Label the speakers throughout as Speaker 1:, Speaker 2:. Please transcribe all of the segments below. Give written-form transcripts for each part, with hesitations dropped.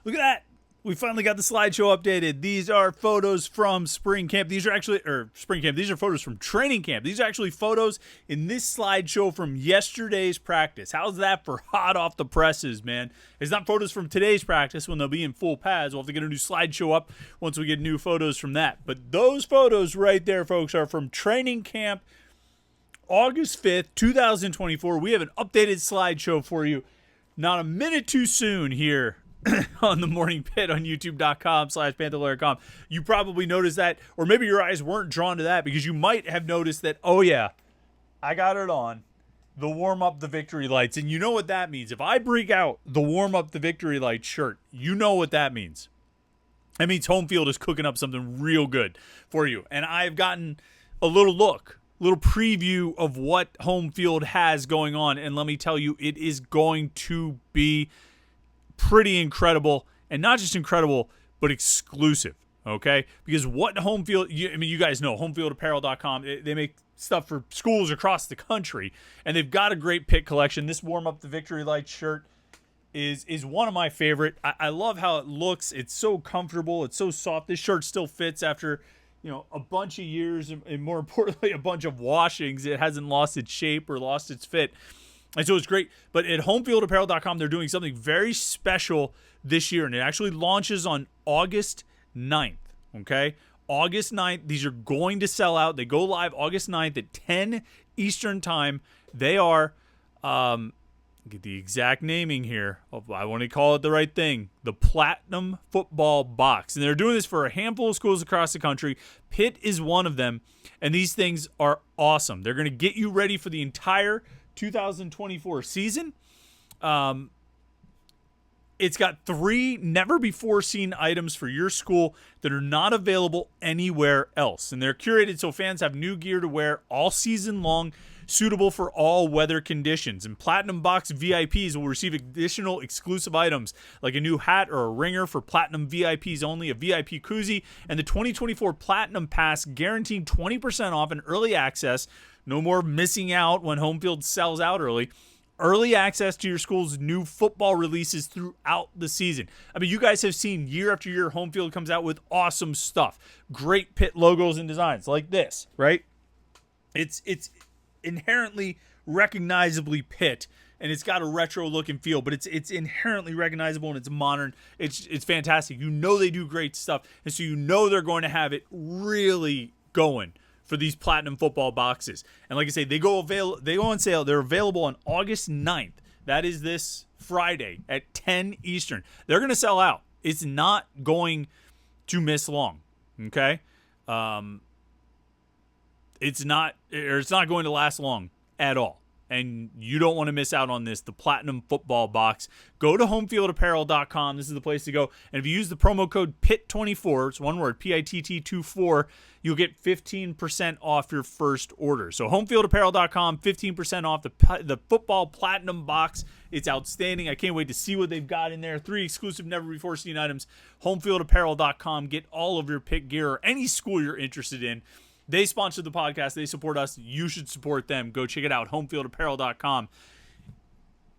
Speaker 1: Look at that. We finally got the slideshow updated. These are photos from spring camp. These are spring camp. These are photos from training camp. These are actually photos in this slideshow from yesterday's practice. How's that for hot off the presses, man? It's not photos from today's practice when they'll be in full pads. We'll have to get a new slideshow up once we get new photos from that. But those photos right there, folks, are from training camp August 5th, 2024. We have an updated slideshow for you. Not a minute too soon here on the Morning Pitt on youtube.com/Panther-Lair.com. You probably noticed that, or maybe your eyes weren't drawn to that because you might have noticed that, oh yeah, I got it on. The warm up the victory lights. And you know what that means. If I break out the warm up the victory lights shirt, you know what that means. That means home field is cooking up something real good for you. And I've gotten a little preview of what home field has going on. And let me tell you, it is going to be pretty incredible, and not just incredible, but exclusive, okay? Because what home field, you guys know, homefieldapparel.com, they make stuff for schools across the country, and they've got a great Pitt collection. This Warm Up the Victory Light shirt is one of my favorite. I love how it looks. It's so comfortable. It's so soft. This shirt still fits after, a bunch of years, and more importantly, a bunch of washings. It hasn't lost its shape or lost its fit. And so it's great. But at homefieldapparel.com, they're doing something very special this year. And it actually launches on August 9th. Okay? August 9th. These are going to sell out. They go live August 9th at 10 Eastern time. They are, get the exact naming here. I want to call it the right thing. The Platinum Football Box. And they're doing this for a handful of schools across the country. Pitt is one of them. And these things are awesome. They're going to get you ready for the entire 2024 season. It's got 3 never-before-seen items for your school that are not available anywhere else. And they're curated so fans have new gear to wear all season long, suitable for all weather conditions. And Platinum Box VIPs will receive additional exclusive items like a new hat or a ringer for Platinum VIPs only, a VIP koozie, and the 2024 Platinum Pass guaranteed 20% off and early access. No more missing out when home field sells out early. Early access to your school's new football releases throughout the season. I mean, you guys have seen year after year, home field comes out with awesome stuff. Great Pitt logos and designs like this, right? It's inherently recognizably Pitt, and it's got a retro look and feel, but it's inherently recognizable and it's modern. It's fantastic. You know they do great stuff, and so you know they're going to have it really going for these Platinum Football boxes. And like I say, they go on sale. They're available on August 9th. That is this Friday at 10 Eastern. They're going to sell out. It's not going to miss long, okay? It's not going to last long at all. And you don't want to miss out on this, the Platinum Football Box. Go to homefieldapparel.com. This is the place to go. And if you use the promo code PITT24, it's one word, PITT24, you'll get 15% off your first order. So homefieldapparel.com, 15% off the Football Platinum Box. It's outstanding. I can't wait to see what they've got in there. 3 exclusive, never-before-seen items. Homefieldapparel.com. Get all of your Pitt gear or any school you're interested in. They sponsor the podcast. They support us. You should support them. Go check it out, homefieldapparel.com.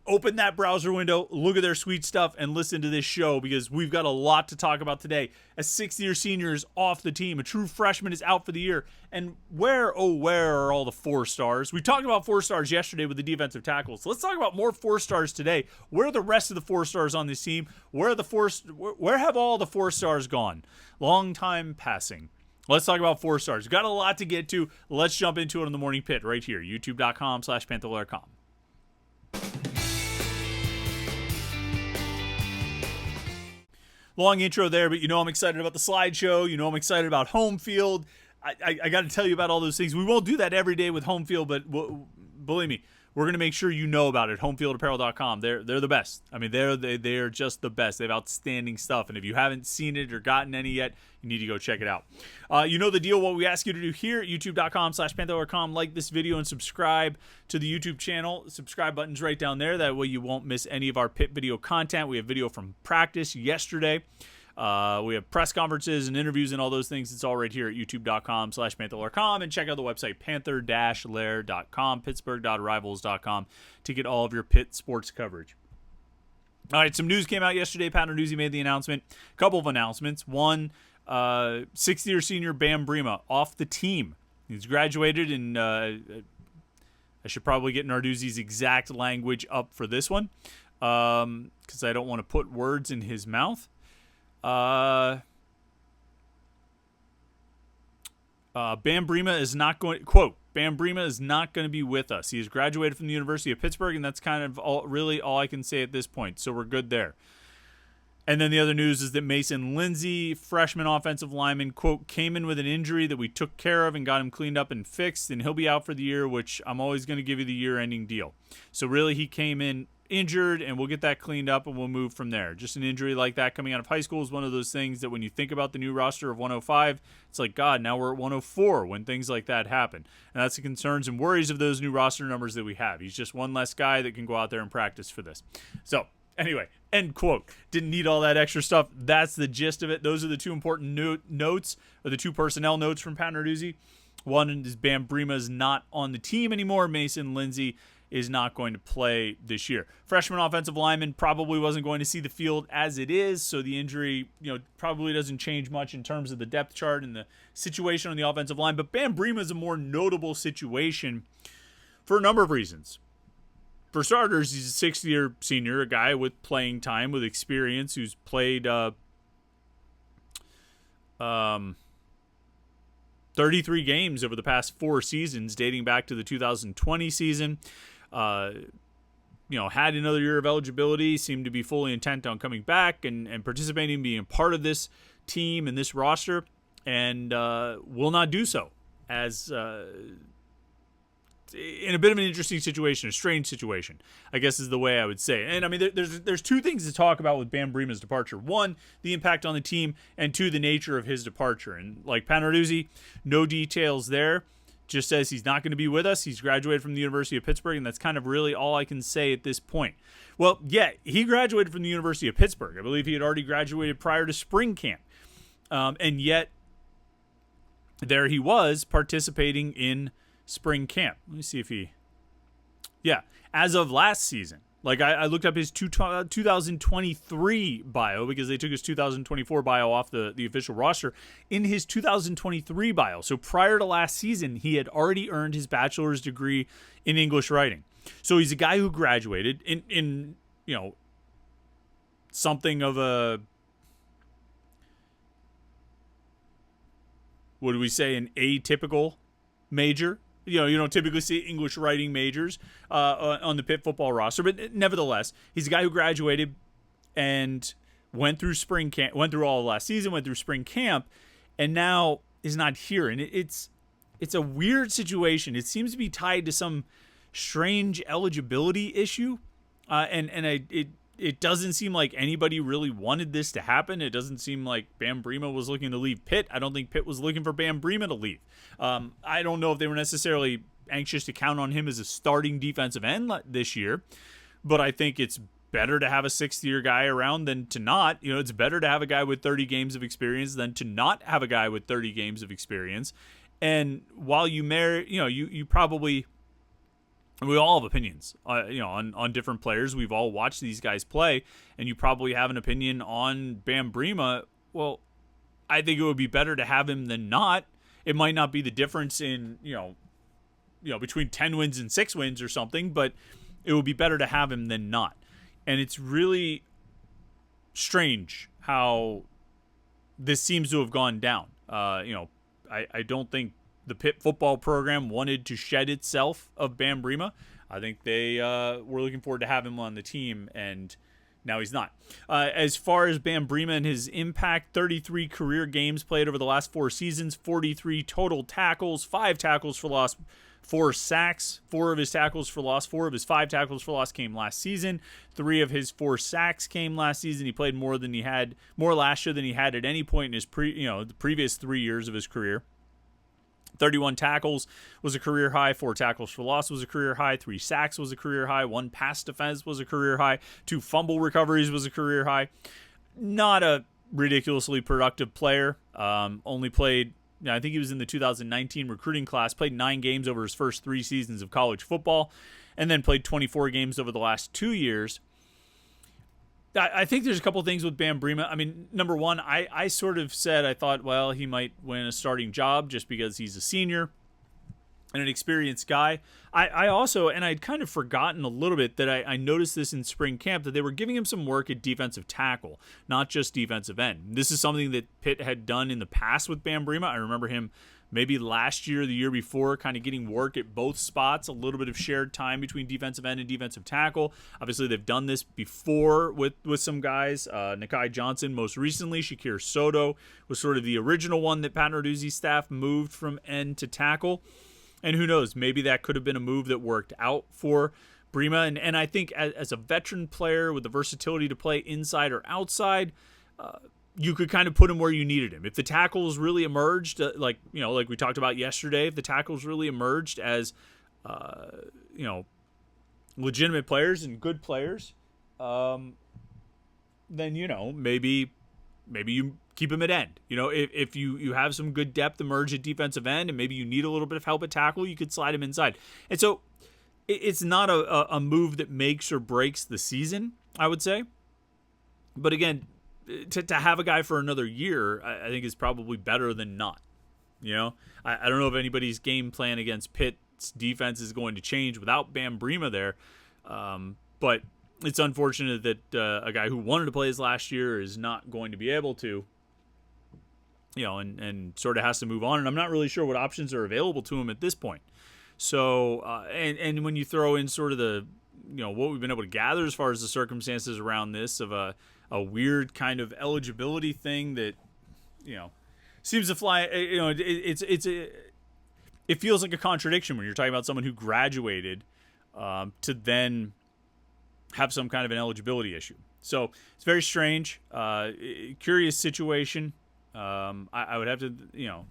Speaker 1: Open that browser window, look at their sweet stuff, and listen to this show because we've got a lot to talk about today. A 6th-year senior is off the team. A true freshman is out for the year. And where are all the 4 stars? We talked about 4 stars yesterday with the defensive tackles. So let's talk about more 4 stars today. Where are the rest of the 4 stars on this team? Where have all the 4 stars gone? Long time passing. Let's talk about 4 stars. Got a lot to get to. Let's jump into it on the Morning Pitt right here. youtube.com/Panther-Lair.com. Long intro there, but I'm excited about the slideshow. I'm excited about home field. I got to tell you about all those things. We won't do that every day with home field, but believe me, we're going to make sure you know about it. Homefieldapparel.com. They're the best. I mean, they're just the best. They have outstanding stuff. And if you haven't seen it or gotten any yet, you need to go check it out. You know the deal. What we ask you to do here at youtube.com/Panther-Lair.com. Like this video and subscribe to the YouTube channel. Subscribe button's right down there. That way you won't miss any of our Pitt video content. We have video from practice yesterday. We have press conferences and interviews and all those things. It's all right here at youtube.com/Panther-Lair.com, and check out the website Panther-Lair.com, Pittsburgh.rivals.com to get all of your Pitt sports coverage. All right, some news came out yesterday. Pat Narduzzi made the announcement. A couple of announcements. One, sixth-year senior Bam Brima off the team. He's graduated, and I should probably get Narduzzi's exact language up for this one because I don't want to put words in his mouth. Bam Brima is not going, quote, Bam Brima is not going to be with us. He has graduated from the University of Pittsburgh, and that's kind of really all I can say at this point. So we're good there. And then the other news is that Mason Lindsay, freshman offensive lineman, quote, came in with an injury that we took care of and got him cleaned up and fixed, and he'll be out for the year, which I'm always going to give you the year-ending deal. So really he came in injured, and we'll get that cleaned up, and we'll move from there. Just an injury like that coming out of high school is one of those things that when you think about the new roster of 105, it's like, God, now we're at 104 when things like that happen. And that's the concerns and worries of those new roster numbers that we have. He's just one less guy that can go out there and practice for this. So anyway, end quote. Didn't need all that extra stuff. That's the gist of it. Those are the two important notes, or the two personnel notes from Pat Narduzzi. One is Bam Brima is not on the team anymore. Mason Lindsay is not going to play this year. Freshman offensive lineman probably wasn't going to see the field as it is, so the injury, probably doesn't change much in terms of the depth chart and the situation on the offensive line. But Bam Brima is a more notable situation for a number of reasons. For starters, he's a sixth-year senior, a guy with playing time, with experience, who's played 33 games over the past 4 seasons, dating back to the 2020 season. Had another year of eligibility, seemed to be fully intent on coming back and participating, being part of this team and this roster, and will not do so as in a bit of an interesting situation, a strange situation, I guess is the way I would say. And I mean, there's two things to talk about with Bam Brima's departure. One, the impact on the team, and two, the nature of his departure. And like Pat Narduzzi, no details there. Just says he's not going to be with us. He's graduated from the University of Pittsburgh, and that's kind of really all I can say at this point. Well, yeah, he graduated from the University of Pittsburgh. I believe he had already graduated prior to spring camp. And yet, there he was participating in spring camp. Let me see if as of last season. Like, I looked up his 2023 bio because they took his 2024 bio off the official roster. In his 2023 bio, so prior to last season, he had already earned his bachelor's degree in English writing. So he's a guy who graduated in something of a, what do we say, an atypical major. You don't typically see English writing majors on the Pitt football roster, but nevertheless, he's a guy who graduated and went through spring camp, went through all of last season, went through spring camp, and now is not here. And it's a weird situation. It seems to be tied to some strange eligibility issue, it doesn't seem like anybody really wanted this to happen. It doesn't seem like Bam Brima was looking to leave Pitt. I don't think Pitt was looking for Bam Brima to leave. I don't know if they were necessarily anxious to count on him as a starting defensive end this year, but I think it's better to have a sixth-year guy around than to not. It's better to have a guy with 30 games of experience than to not have a guy with 30 games of experience. And while you you probably... We all have opinions, on different players. We've all watched these guys play, and you probably have an opinion on Bam Brima. Well, I think it would be better to have him than not. It might not be the difference in, between 10 wins and 6 wins or something, but it would be better to have him than not. And it's really strange how this seems to have gone down. I don't think the Pitt football program wanted to shed itself of Bam Brima. I think they were looking forward to have him on the team, and now he's not. As far as Bam Brima and his impact, 33 career games played over the last 4 seasons, 43 total tackles, 5 tackles for loss, 4 sacks. 4 of his tackles for loss, 4 of his 5 tackles for loss came last season. 3 of his 4 sacks came last season. He played more last year than he had at any point in his the previous 3 years of his career. 31 tackles was a career high. 4 tackles for loss was a career high. 3 sacks was a career high. 1 pass defense was a career high. 2 fumble recoveries was a career high. Not a ridiculously productive player. Only played, I think he was in the 2019 recruiting class, played 9 games over his first 3 seasons of college football, and then played 24 games over the last 2 years. I think there's a couple things with Bam Brema. I mean, number one, I sort of said I thought, well, he might win a starting job just because he's a senior and an experienced guy. I also, and I'd kind of forgotten a little bit that I noticed this in spring camp, that they were giving him some work at defensive tackle, not just defensive end. This is something that Pitt had done in the past with Bam Brema. I remember him maybe last year, the year before, kind of getting work at both spots, a little bit of shared time between defensive end and defensive tackle. Obviously, they've done this before with some guys. Nakai Johnson, most recently. Shakir Soto was sort of the original one that Pat Narduzzi's staff moved from end to tackle. And who knows, maybe that could have been a move that worked out for Brema. And I think as a veteran player with the versatility to play inside or outside, you could kind of put him where you needed him. If the tackles really emerged, like we talked about yesterday, if the tackles really emerged as, legitimate players and good players, then, maybe you keep him at end. If you have some good depth emerge at defensive end and maybe you need a little bit of help at tackle, you could slide him inside. And so it's not a move that makes or breaks the season, I would say. But again, to have a guy for another year, I think is probably better than not. I don't know if anybody's game plan against Pitt's defense is going to change without Bam Brema there. But it's unfortunate that a guy who wanted to play his last year is not going to be able to, and sort of has to move on. And I'm not really sure what options are available to him at this point. So, and when you throw in sort of the, what we've been able to gather as far as the circumstances around this of a weird kind of eligibility thing that, seems to fly. It feels like a contradiction when you're talking about someone who graduated to then have some kind of an eligibility issue. So it's very strange, curious situation. I would have to, and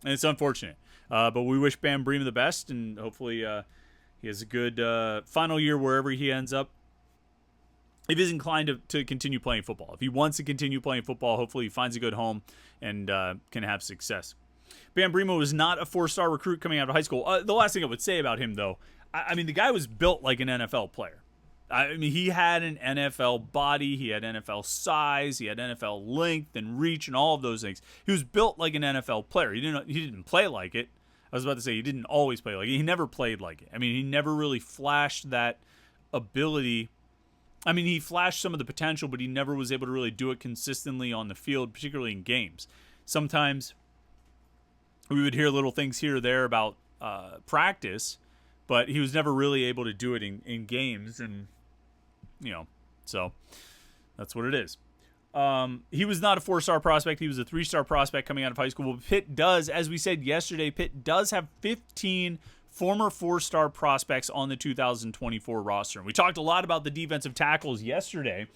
Speaker 1: it's unfortunate. But we wish Bam Brema the best, and hopefully he has a good final year wherever he ends up. If he's inclined to continue playing football. If he wants to continue playing football, hopefully he finds a good home and can have success. Bam Brema was not a 4-star recruit coming out of high school. The last thing I would say about him, though, I mean, the guy was built like an NFL player. I mean, he had an NFL body, he had NFL size, he had NFL length and reach and all of those things. He was built like an NFL player. He didn't play like it. I was about to say he didn't always play like it. He never played like it. I mean, he never really flashed that ability. I mean, he flashed some of the potential, but he never was able to really do it consistently on the field, particularly in games. Sometimes we would hear little things here or there about practice, but he was never really able to do it in games. And, so that's what it is. He was not a 4-star prospect. He was a 3-star prospect coming out of high school. But Pitt does, as we said yesterday, Pitt does have 15 former 4-star prospects on the 2024 roster. And we talked a lot about the defensive tackles yesterday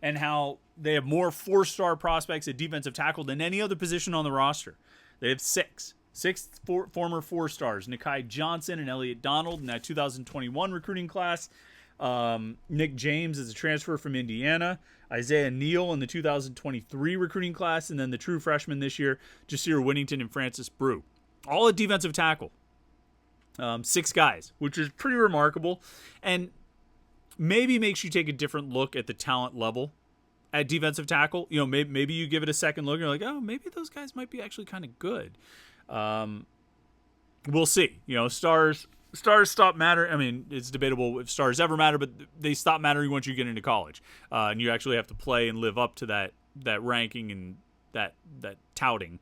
Speaker 1: and how they have more 4-star prospects at defensive tackle than any other position on the roster. They have six former 4-stars. Nakai Johnson and Elliott Donald in that 2021 recruiting class. Nick James is a transfer from Indiana. Isaiah Neal in the 2023 recruiting class. And then the true freshmen this year, Jasir Whittington and Francis Brew. All at defensive tackle. 6 guys, which is pretty remarkable, and maybe makes you take a different look at the talent level at defensive tackle. Maybe you give it a second look and you're like, oh, maybe those guys might be actually kind of good. We'll see. Stars stop mattering. I mean, it's debatable if stars ever matter, but they stop mattering once you get into college, and you actually have to play and live up to that ranking and that touting.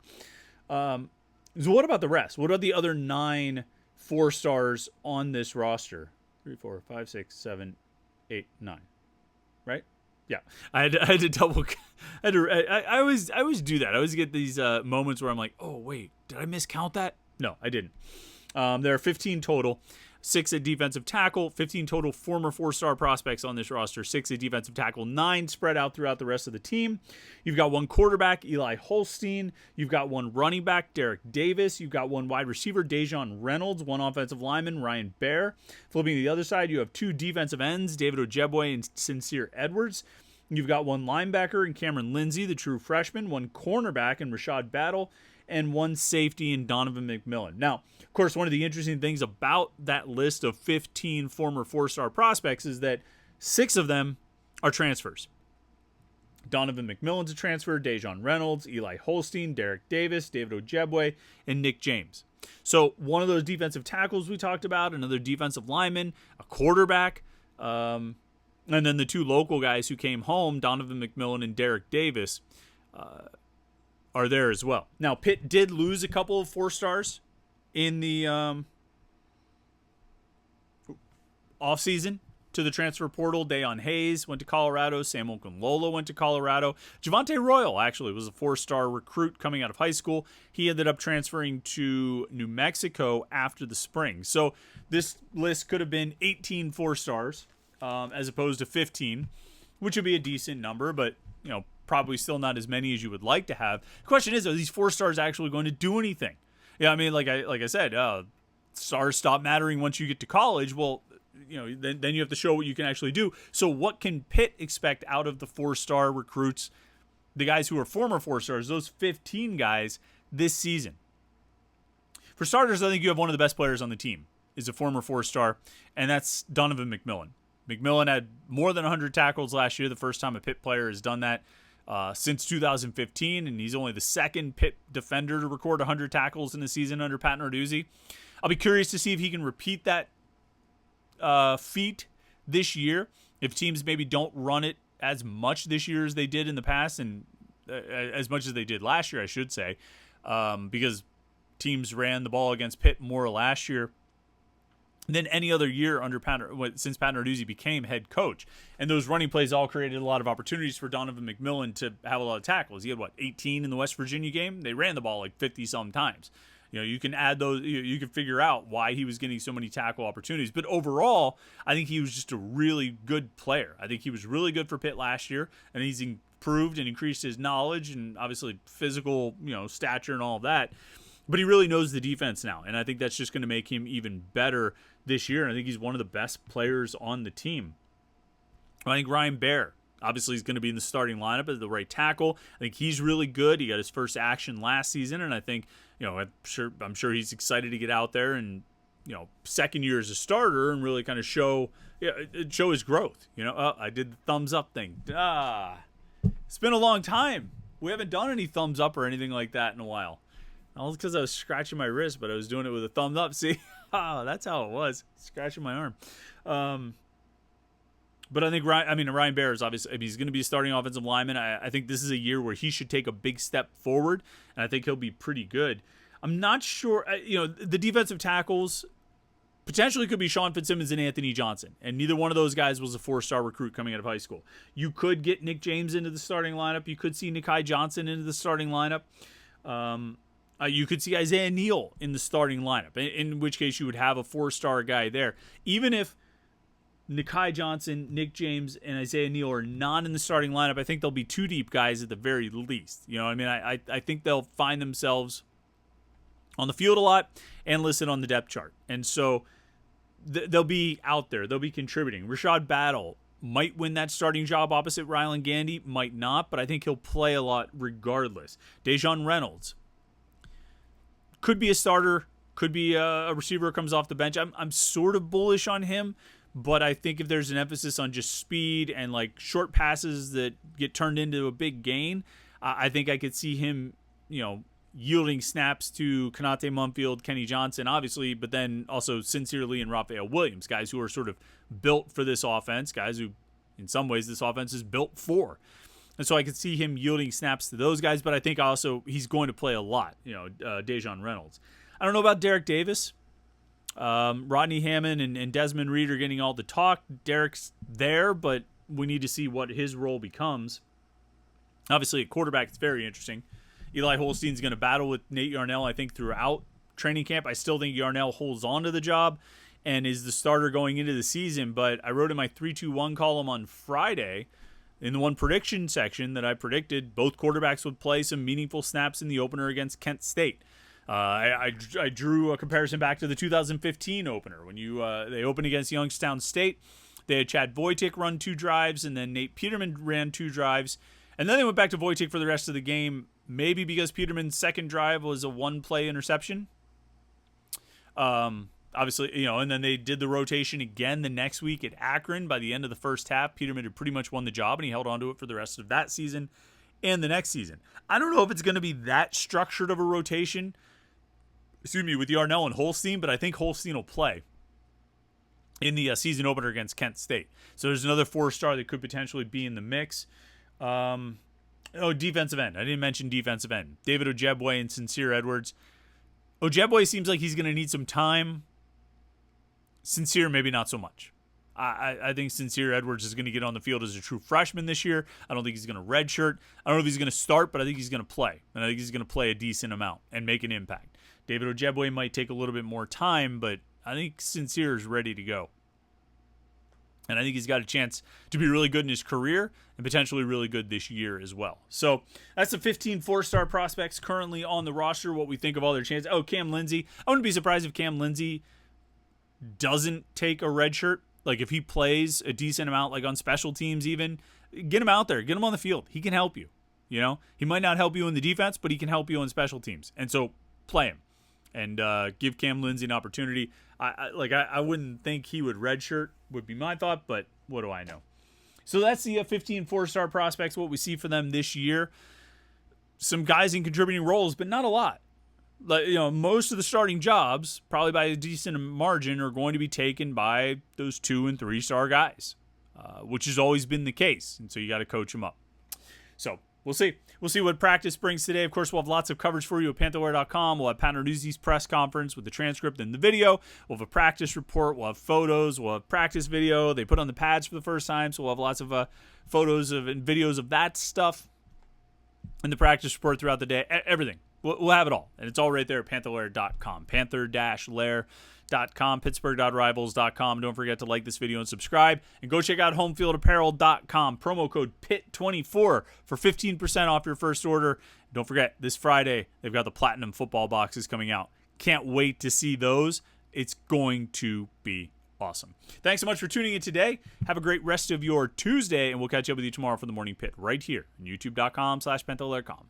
Speaker 1: So what about the rest? What about the other 9 4-stars on this roster? 3, 4, 5, 6, 7, 8, 9. Right? Yeah. I had to double. I always do that. I always get these moments where I'm like, oh wait, did I miscount that? No, I didn't. There are 15 total. 6 at defensive tackle, 15 total former 4-star prospects on this roster, 6 at defensive tackle, 9 spread out throughout the rest of the team. You've got 1 quarterback, Eli Holstein. You've got 1 running back, Derek Davis. You've got 1 wide receiver, Dejon Reynolds, 1 offensive lineman, Ryan Baer. Flipping to the other side, you have 2 defensive ends, David Ojebwe and Sincere Edwards. You've got 1 linebacker in Cameron Lindsay, the true freshman, 1 cornerback in Rashad Battle, and 1 safety in Donovan McMillan. Now, of course, one of the interesting things about that list of 15 former 4-star prospects is that 6 of them are transfers. Donovan McMillan's a transfer, Dejon Reynolds, Eli Holstein, Derek Davis, David Ojebwe, and Nick James. So one of those defensive tackles we talked about, another defensive lineman, a quarterback, and then the two local guys who came home, Donovan McMillan and Derek Davis, are there as well. Now, Pitt did lose a couple of 4-stars in the offseason to the transfer portal. Dayon Hayes went to Colorado. Sam Okunlola went to Colorado. Javonte Royal actually was a 4-star recruit coming out of high school. He ended up transferring to New Mexico after the spring. So this list could have been 18 4-stars as opposed to 15, which would be a decent number, but probably still not as many as you would like to have. The question is, are these 4-stars actually going to do anything? Yeah, I mean, like I said, stars stop mattering once you get to college. Well, then you have to show what you can actually do. So what can Pitt expect out of the 4-star recruits, the guys who are former 4-stars, those 15 guys this season? For starters, I think you have one of the best players on the team is a former 4-star, and that's Donovan McMillan. McMillan had more than 100 tackles last year, the first time a Pitt player has done that since 2015, and he's only the second Pitt defender to record 100 tackles in the season under Pat Narduzzi. I'll be curious to see if he can repeat that feat this year, if teams maybe don't run it as much this year as they did in the past, and as much as they did last year, I should say, because teams ran the ball against Pitt more last year than any other year under since Pat Narduzzi became head coach. And those running plays all created a lot of opportunities for Donovan McMillan to have a lot of tackles. He had, 18 in the West Virginia game? They ran the ball like 50-some times. You can add those, you can figure out why he was getting so many tackle opportunities. But overall, I think he was just a really good player. I think he was really good for Pitt last year, and he's improved and increased his knowledge and obviously physical, stature and all of that. But he really knows the defense now, and I think that's just going to make him even better this year. And I think he's one of the best players on the team. I think Ryan Baer, obviously, he's going to be in the starting lineup as the right tackle. I think he's really good. He got his first action last season, and I think, I'm sure he's excited to get out there and, second year as a starter and really kind of show his growth. I did the thumbs up thing. It's been a long time. We haven't done any thumbs up or anything like that in a while. All because I was scratching my wrist, but I was doing it with a thumbs up. See, that's how it was, scratching my arm. But I think Ryan Baer is obviously, he's going to be a starting offensive lineman. I think this is a year where he should take a big step forward, and I think he'll be pretty good. I'm not sure, the defensive tackles potentially could be Sean Fitzsimmons and Anthony Johnson, and neither one of those guys was a 4-star recruit coming out of high school. You could get Nick James into the starting lineup. You could see Nikai Johnson into the starting lineup. You could see Isaiah Neal in the starting lineup, in which case you would have a 4-star guy there. Even if Nikai Johnson, Nick James, and Isaiah Neal are not in the starting lineup, I think they'll be 2 deep guys at the very least. I think they'll find themselves on the field a lot and listed on the depth chart. And so they'll be out there. They'll be contributing. Rashad Battle might win that starting job opposite Rylan Gandy, might not, but I think he'll play a lot regardless. Dejon Reynolds could be a starter, could be a receiver who comes off the bench. I'm sort of bullish on him, but I think if there's an emphasis on just speed and short passes that get turned into a big gain, I think I could see him, yielding snaps to Konate Mumfield, Kenny Johnson, obviously, but then also Sincerely and Raphael Williams, guys who are sort of built for this offense, guys who, in some ways, this offense is built for. And so I could see him yielding snaps to those guys, but I think also he's going to play a lot, Dejon Reynolds. I don't know about Derek Davis. Rodney Hammond and Desmond Reed are getting all the talk. Derek's there, but we need to see what his role becomes. Obviously, at quarterback, it's very interesting. Eli Holstein's going to battle with Nate Yarnell, I think, throughout training camp. I still think Yarnell holds on to the job and is the starter going into the season, but I wrote in my 3-2-1 column on Friday in the one prediction section that I predicted both quarterbacks would play some meaningful snaps in the opener against Kent State. I drew a comparison back to the 2015 opener when they opened against Youngstown State. They had Chad Wojcik run 2 drives, and then Nate Peterman ran 2 drives. And then they went back to Wojcik for the rest of the game, maybe because Peterman's second drive was a 1-play interception. Obviously, and then they did the rotation again the next week at Akron. By the end of the first half, Peterman had pretty much won the job, and he held on to it for the rest of that season and the next season. I don't know if it's going to be that structured of a rotation, with Yarnell and Holstein, but I think Holstein will play in the season opener against Kent State. So there's another 4-star that could potentially be in the mix. Defensive end. I didn't mention defensive end. David Ojebwe and Sincere Edwards. Ojebwe seems like he's going to need some time. Sincere, maybe not so much. I think Sincere Edwards is going to get on the field as a true freshman this year. I don't think he's going to redshirt. I don't know if he's going to start, but I think he's going to play. And I think he's going to play a decent amount and make an impact. David Ojebwe might take a little bit more time, but I think Sincere is ready to go. And I think he's got a chance to be really good in his career and potentially really good this year as well. So that's the 15 4-star prospects currently on the roster, what we think of all their chances. Cam Lindsey. I wouldn't be surprised if Cam Lindsey doesn't take a red shirt. Like if he plays a decent amount, like on special teams even, get him out there. Get him on the field. He can help you. He might not help you in the defense, but he can help you on special teams. And so play him and give Cam Lindsey an opportunity. I wouldn't think he would redshirt, would be my thought, but what do I know? So that's the 15 4-star prospects, what we see for them this year. Some guys in contributing roles, but not a lot. Most of the starting jobs, probably by a decent margin, are going to be taken by those 2- and 3-star guys, which has always been the case. And so you got to coach them up. So we'll see. We'll see what practice brings today. Of course, we'll have lots of coverage for you at Panther-Lair.com. We'll have Pat Narduzzi's press conference with the transcript and the video. We'll have a practice report. We'll have photos. We'll have practice video. They put on the pads for the first time, so we'll have lots of photos and videos of that stuff in the practice report throughout the day. Everything. We'll have it all, and it's all right there at Panther-Lair.com. Panther-Lair.com, Pittsburgh.rivals.com. Don't forget to like this video and subscribe, and go check out HomeFieldApparel.com. Promo code PIT24 for 15% off your first order. Don't forget, this Friday, they've got the Platinum football boxes coming out. Can't wait to see those. It's going to be awesome. Thanks so much for tuning in today. Have a great rest of your Tuesday, and we'll catch up with you tomorrow for the Morning Pit right here on YouTube.com/Panther-Lair.com.